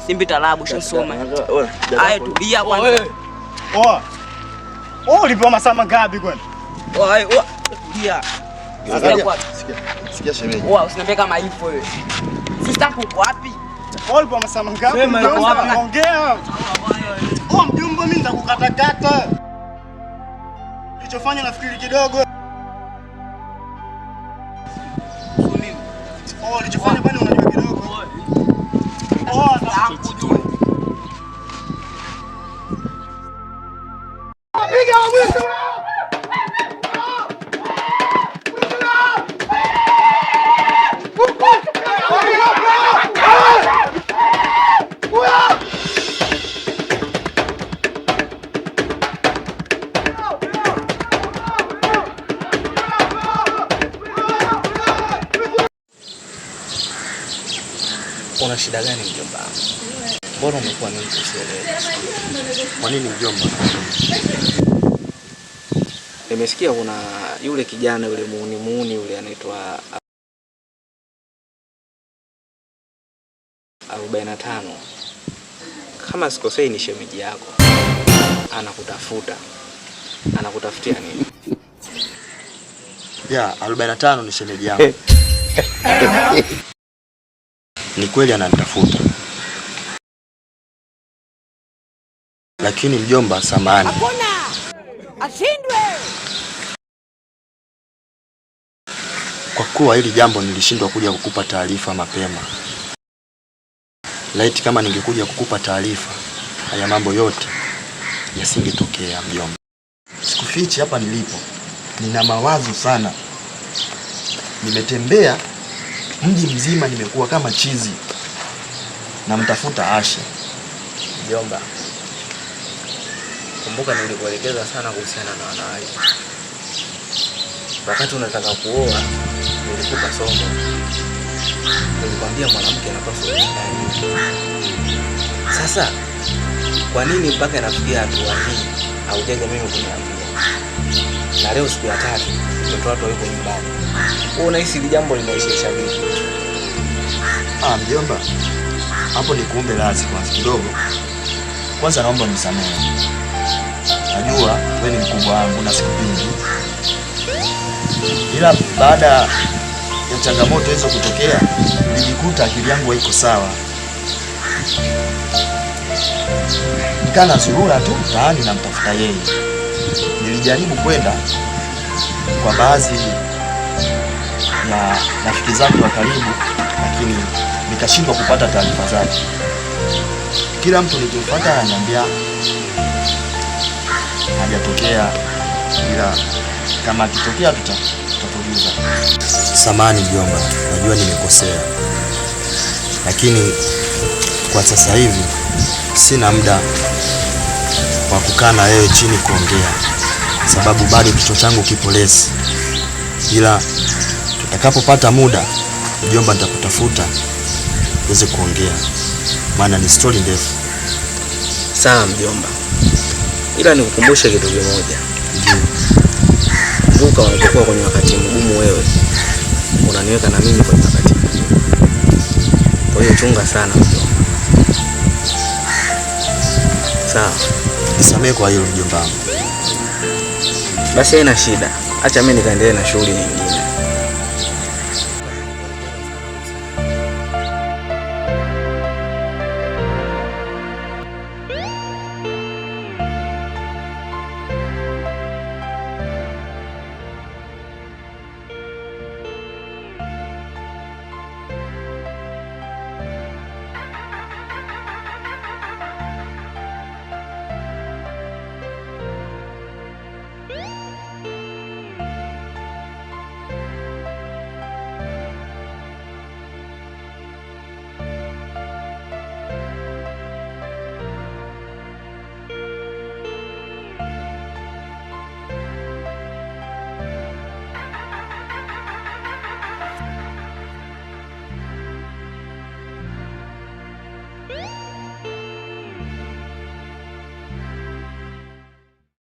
Simbi talabu shosoma. Haya tulia kwanza. Ulipewa masaa mangapi kwani? Tulia. Sikia shemeji. Usiniambie kama hivyo wewe. Sister uko wapi? Ulipewa masaa mangapi? Ongea. Mjumbe mimi nitakukatakata. Ulichofanya nafikiri kidogo. Nini? Ulichofanya bwana unajua kidogo. Una shida gani mjomba? Mbona umekuwa nini usielewe? Kwa nini mjomba? Nimesikia kuna yule kijana yule muuni yule anaitwa 45. Kama sikosei ni shemeji yako. Anakutafuta. Anakutafutia nini? Ya, 45 ni shemeji yangu. Ni kweli ananitafuta. Lakini mjomba, samahani. Hakuna! Ashindwe! Kwa kuwa hili jambo nilishindwa kuja kukupa taarifa mapema. Laiti kama ningekuja kukupa taarifa, haya mambo yote yasingetokea mjomba. Sikufichi hapa nilipo. Nina mawazo sana. Nimetembea mji mzima, nimekuwa kama chizi. Namtafuta Asha. Mjomba, kumbuka nilikuelekeza sana kuhusiana na wanawake. Wakati unataka kuoa, nilikupa somo. Nilikwambia mwanamke anapaswa kujiandaa. Sasa, kwa nini mpaka inafikia hatua hii haujaja mimi kuniambia? Na leo siku ya 3, mtoto wako yuko nyumbani. Wewe unahisi hili jambo linaisha vipi? Mjomba, hapo ni kuombe radhi kwanza kidogo. Kwanza naomba unisamehe. Najua wewe ni mkubwa wangu na sikupingi. Ila baada ya changamoto hizo kutokea, nilijikuta akili yangu haiko sawa. Nikana zurura tu mtaani na mtafuta yeye. Nilijaribu kwenda kwa baadhi ya rafiki zake wa karibu, lakini nikashindwa kupata taarifa zake. Kila mtu nikimfuata ananiambia hajatokea, ila kama akitokea tutatuliza. Samahani mjomba, najua nimekosea, lakini kwa sasa hivi sina muda wa kukaa na wewe chini kuongea, sababu bado kichwa changu kipo lesi. Ila tutakapopata muda mjomba, nitakutafuta tuweze kuongea, maana ni story ndefu. Sawa mjomba, ila nikukumbushe kitu kimoja. Kumbuka unapokuwa kwenye wakati mgumu wewe unaniweka na mimi kwenye wakati mgumu. Kwa hiyo chunga sana mjomba. Sawa. Nisamehe kwa hilo mjomba. Basi haina shida. Acha mimi nikaendelee na shughuli nyingine.